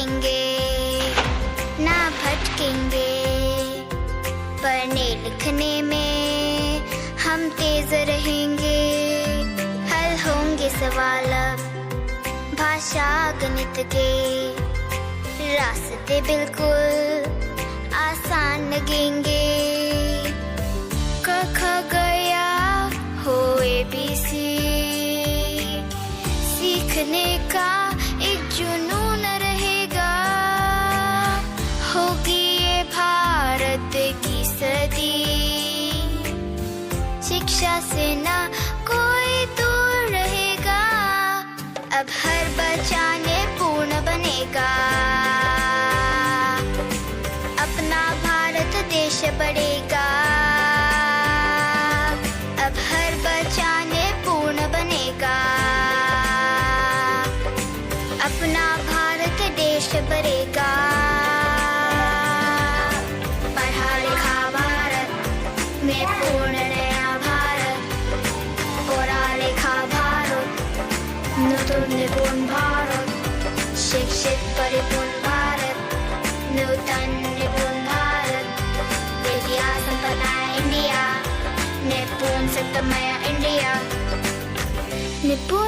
रहेंगे, ना भटकेंगे। पढ़ने लिखने में हम तेज रहेंगे, हल होंगे सवाल अब भाषा गणित के। रास्ते बिल्कुल आसान लगेंगे। क ख गया हो ABC, सीखने का एक जुनून रहेगा। होगी ये भारत की सदी, शिक्षा से ना कोई दूर रहेगा। अब हर बच्चा पूर्ण बनेगा, अपना भारत देश बढ़ेगा। अब हर बच्चा पूर्ण बनेगा, अपना भारत देश बढ़ेगा। पढ़ा लिखा भारत में पूर्ण नया भारत, पढ़ा लिखा भारत नूतन निपुण भारत, शिक्षित परिपूर्ण भारत, नूतन निपुण भारत, विद्या संपन्न इंडिया, निपुण सत्तमय इंडिया, निपुण